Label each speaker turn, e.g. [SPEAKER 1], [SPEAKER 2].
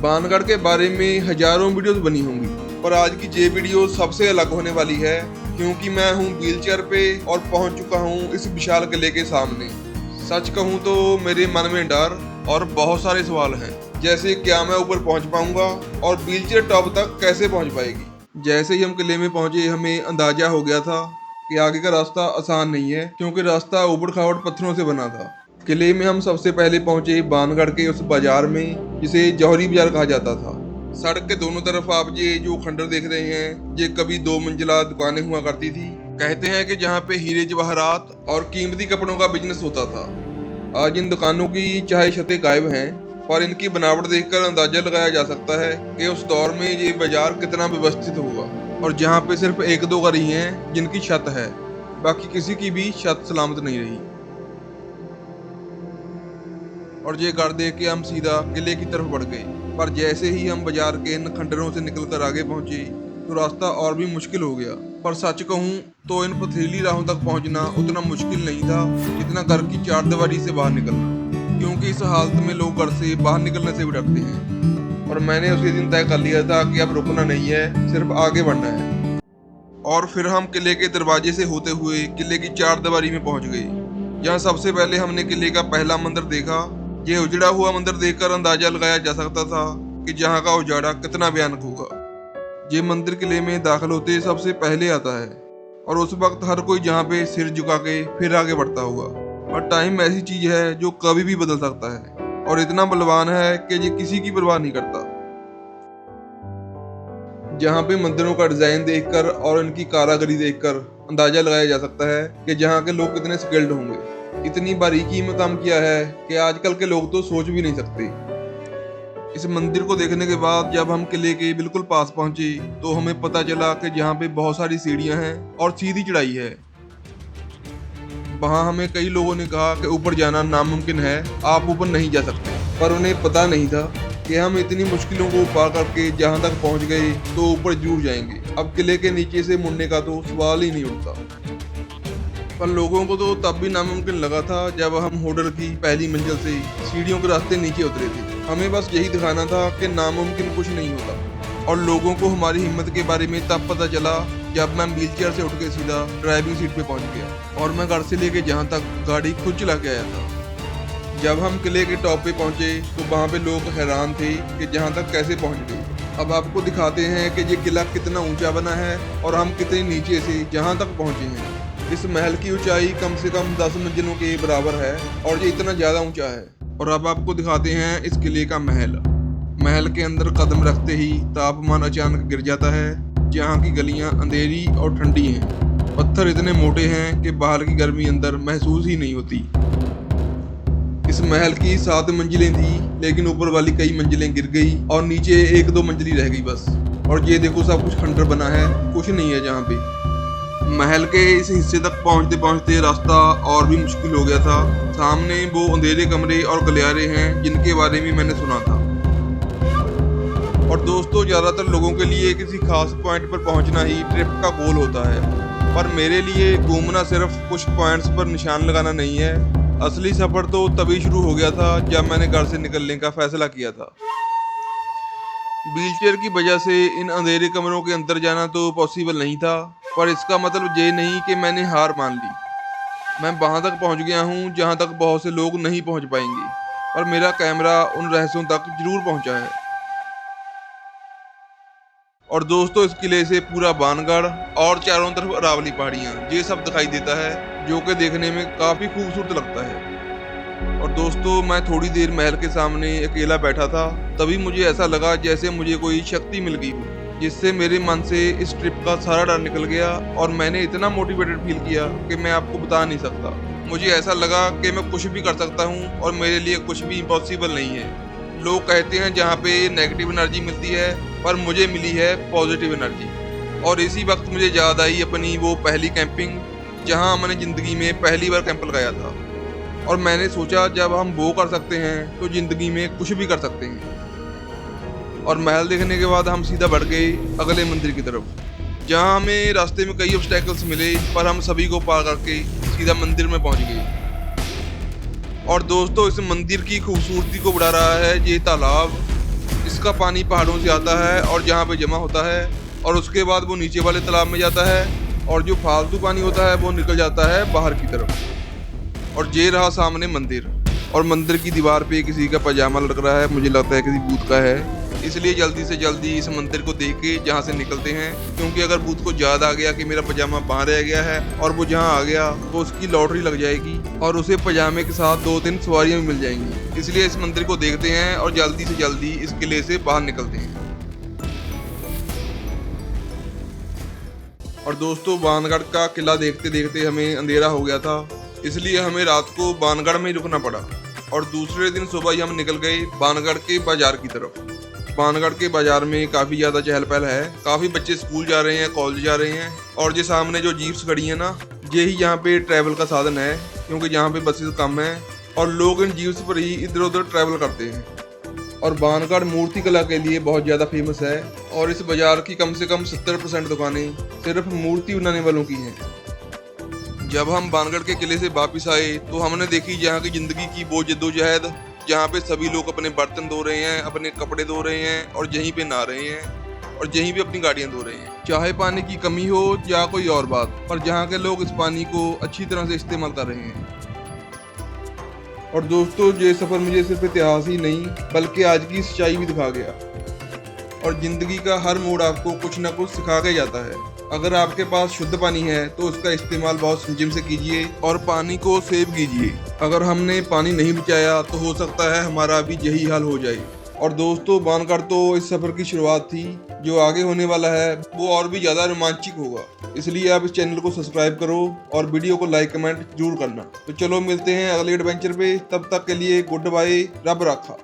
[SPEAKER 1] बाणगढ़ के बारे में हजारों वीडियोस बनी होंगी, पर आज की ये वीडियो सबसे अलग होने वाली है क्योंकि मैं हूँ व्हीलचेयर पे और पहुँच चुका हूँ इस विशाल किले के सामने। सच कहूँ तो मेरे मन में डर और बहुत सारे सवाल हैं, जैसे क्या मैं ऊपर पहुँच पाऊंगा और व्हीलचेयर टॉप तक कैसे पहुँच पाएगी। जैसे ही हम किले में पहुँचे हमें अंदाजा हो गया था कि आगे का रास्ता आसान नहीं है, क्योंकि रास्ता ऊबड़ खाबड़ पत्थरों से बना था। किले में हम सबसे पहले पहुंचे बाणगढ़ के उस बाजार में जिसे जौहरी बाजार कहा जाता था। सड़क के दोनों तरफ आप ये जो खंडर देख रहे हैं, ये कभी 2 मंजिला दुकानें हुआ करती थी। कहते हैं कि जहाँ पे हीरे जवाहरात और कीमती कपड़ों का बिजनेस होता था। आज इन दुकानों की चाहे छतें गायब हैं, पर इनकी बनावट देखकर अंदाजा लगाया जा सकता है कि उस दौर में ये बाजार कितना व्यवस्थित होगा। और जहाँ पे सिर्फ 1-2 घर ही हैं जिनकी छत है, बाकी किसी की भी छत सलामत नहीं रही। और ये घर देख के हम सीधा किले की तरफ बढ़ गए, पर जैसे ही हम बाजार के इन खंडरों से निकलकर आगे पहुंचे तो रास्ता और भी मुश्किल हो गया। पर सच कहूं तो इन पथरीली राहों तक पहुंचना उतना मुश्किल नहीं था जितना घर की चारदीवारी से बाहर निकलना, क्योंकि इस हालत में लोग घर से बाहर निकलने से भी डरते हैं। और मैंने उसी दिन तय कर लिया था कि अब रुकना नहीं है, सिर्फ आगे बढ़ना है। और फिर हम किले के दरवाजे से होते हुए किले की चारदीवारी में पहुंच गए, जहाँ सबसे पहले हमने किले का पहला मंदिर देखा। ये उजड़ा हुआ मंदिर देखकर अंदाजा लगाया जा सकता था कि जहाँ का उजाड़ा कितना भयानक होगा। ये मंदिर किले में दाखिल होते सबसे पहले आता है, और उस वक्त हर कोई जहाँ पे सिर झुका के फिर आगे बढ़ता होगा। और टाइम ऐसी चीज है जो कभी भी बदल सकता है, और इतना बलवान है कि ये किसी की परवाह नहीं करता। जहाँ पे मंदिरों का डिजाइन देखकर और इनकी कारागरी देखकर अंदाजा लगाया जा सकता है कि जहाँ के लोग कितने स्किल्ड होंगे। इतनी बारीकी में काम किया है कि आजकल के लोग तो सोच भी नहीं सकते। इस मंदिर को देखने के बाद जब हम किले के बिल्कुल पास पहुंचे तो हमें पता चला कि जहाँ पे बहुत सारी सीढ़ियां हैं और सीधी चढ़ाई है। वहाँ हमें कई लोगों ने कहा कि ऊपर जाना नामुमकिन है, आप ऊपर नहीं जा सकते। पर उन्हें पता नहीं था कि हम इतनी मुश्किलों को पार करके जहाँ तक पहुँच गए तो ऊपर जरूर जाएंगे। अब किले के नीचे से मुड़ने का तो सवाल ही नहीं उठता। पर लोगों को तो तब भी नामुमकिन लगा था जब हम होटल की पहली मंजिल से सीढ़ियों के रास्ते नीचे उतरे थे। हमें बस यही दिखाना था कि नामुमकिन कुछ नहीं होता। और लोगों को हमारी हिम्मत के बारे में तब पता चला जब मैं व्हीलचेयर से उठ के सीधा ड्राइविंग सीट पे पहुंच गया और मैं घर से लेके जहां तक गाड़ी खुद चला के आया था। जब हम किले के टॉप पे पहुंचे तो वहां पे लोग हैरान थे कि जहां तक कैसे पहुंच गए। अब आपको दिखाते हैं कि ये किला कितना ऊंचा बना है और हम कितने नीचे से जहां तक पहुंचे हैं। इस महल की ऊंचाई कम से कम 10 मंजिलों के बराबर है और ये इतना ज्यादा ऊंचा है। और अब आपको दिखाते हैं इस किले का महल। महल के अंदर कदम रखते ही तापमान अचानक गिर जाता है। जहाँ की गलियां अंधेरी और ठंडी हैं। पत्थर इतने मोटे हैं कि बाहर की गर्मी अंदर महसूस ही नहीं होती। इस महल की 7 मंजिलें थी, लेकिन ऊपर वाली कई मंजिलें गिर गई और नीचे 1-2 मंजिली रह गई बस। और ये देखो सब कुछ खंडर बना है, कुछ नहीं है जहाँ पे। महल के इस हिस्से तक पहुंचते पहुंचते रास्ता और भी मुश्किल हो गया था। सामने वो अंधेरे कमरे और गलियारे हैं जिनके बारे में मैंने सुना था। और दोस्तों, ज्यादातर लोगों के लिए किसी खास पॉइंट पर पहुंचना ही ट्रिप का गोल होता है, पर मेरे लिए घूमना सिर्फ कुछ पॉइंट्स पर निशान लगाना नहीं है। असली सफर तो तभी शुरू हो गया था जब मैंने घर से निकलने का फैसला किया था। व्हीलचेयर की वजह से इन अंधेरे कमरों के अंदर जाना तो पॉसिबल नहीं था, पर इसका मतलब ये नहीं कि मैंने हार मान ली। मैं वहां तक पहुंच गया हूं जहां तक बहुत से लोग नहीं पहुंच पाएंगे, पर मेरा कैमरा उन रहस्यों तक जरूर पहुंचा है। और दोस्तों, इस किले से पूरा बाणगढ़ और चारों तरफ अरावली पहाड़ियां ये सब दिखाई देता है, जो कि देखने में काफी खूबसूरत लगता है। और दोस्तों, मैं थोड़ी देर महल के सामने अकेला बैठा था, तभी मुझे ऐसा लगा जैसे मुझे कोई शक्ति मिल गई हो, जिससे मेरे मन से इस ट्रिप का सारा डर निकल गया और मैंने इतना मोटिवेटेड फील किया कि मैं आपको बता नहीं सकता। मुझे ऐसा लगा कि मैं कुछ भी कर सकता हूँ और मेरे लिए कुछ भी इम्पॉसिबल नहीं है। लोग कहते हैं जहाँ पे नेगेटिव एनर्जी मिलती है, पर मुझे मिली है पॉजिटिव एनर्जी। और इसी वक्त मुझे याद आई अपनी वो पहली कैंपिंग, जहाँ मैंने ज़िंदगी में पहली बार कैंप लगाया था। और मैंने सोचा जब हम वो कर सकते हैं तो ज़िंदगी में कुछ भी कर सकते हैं। और महल देखने के बाद हम सीधा बढ़ गए अगले मंदिर की तरफ, जहां हमें रास्ते में कई ऑब्स्टेकल्स मिले, पर हम सभी को पार करके सीधा मंदिर में पहुंच गए। और दोस्तों, इस मंदिर की खूबसूरती को बढ़ा रहा है ये तालाब, इसका पानी पहाड़ों से आता है और जहाँ पे जमा होता है और उसके बाद वो नीचे वाले तालाब में जाता है और जो फालतू पानी होता है वो निकल जाता है बाहर की तरफ। और ये रहा सामने मंदिर, और मंदिर की दीवार पे किसी का पजामा लटक रहा है, मुझे लगता है किसी भूत का है। इसलिए जल्दी से जल्दी इस मंदिर को देख के जहाँ से निकलते हैं, क्योंकि अगर भूत को याद आ गया कि मेरा पजामा बाहर रह गया है और वो जहाँ आ गया तो उसकी लॉटरी लग जाएगी और उसे पजामे के साथ 2-3 सवारियाँ भी मिल जाएंगी। इसलिए इस मंदिर को देखते हैं और जल्दी से जल्दी इस किले से बाहर निकलते हैं। और दोस्तों, बाणगढ़ का किला देखते देखते हमें अंधेरा हो गया था, इसलिए हमें रात को बाणगढ़ में रुकना पड़ा और दूसरे दिन सुबह ही हम निकल गए बाणगढ़ के बाजार की तरफ। बाणगढ़ के बाजार में काफ़ी ज़्यादा चहल पहल है, काफ़ी बच्चे स्कूल जा रहे हैं, कॉलेज जा रहे हैं। और जो सामने जो जीप्स खड़ी है ना, यही यहाँ पे ट्रैवल का साधन है, क्योंकि यहाँ पे बसेस कम है और लोग इन जीप्स पर ही इधर उधर ट्रैवल करते हैं। और बाणगढ़ मूर्ति कला के लिए बहुत ज़्यादा फेमस है और इस बाजार की कम से कम 70% दुकानें सिर्फ मूर्ति बनाने वालों की हैं। जब हम बाणगढ़ के किले से वापस आए तो हमने देखी यहाँ की ज़िंदगी की वो जद्दोजहद, जहाँ पे सभी लोग अपने बर्तन धो रहे हैं, अपने कपड़े धो रहे हैं और यहीं पे नहा रहे हैं और यहीं पे अपनी गाड़ियाँ धो रहे हैं। चाहे पानी की कमी हो या कोई और बात, पर यहाँ के लोग इस पानी को अच्छी तरह से इस्तेमाल कर रहे हैं। और दोस्तों, ये सफ़र मुझे सिर्फ इतिहास ही नहीं बल्कि आज की सच्चाई भी दिखा गया। और ज़िंदगी का हर मोड़ आपको कुछ ना कुछ सिखा के जाता है। अगर आपके पास शुद्ध पानी है तो उसका इस्तेमाल बहुत संयम से कीजिए और पानी को सेव कीजिए। अगर हमने पानी नहीं बचाया तो हो सकता है हमारा भी यही हाल हो जाए। और दोस्तों, बाणगढ़ तो इस सफ़र की शुरुआत थी, जो आगे होने वाला है वो और भी ज़्यादा रोमांचक होगा। इसलिए आप इस चैनल को सब्सक्राइब करो और वीडियो को लाइक कमेंट जरूर करना। तो चलो मिलते हैं अगले एडवेंचर पे, तब तक के लिए गुड बाय, रब रखा।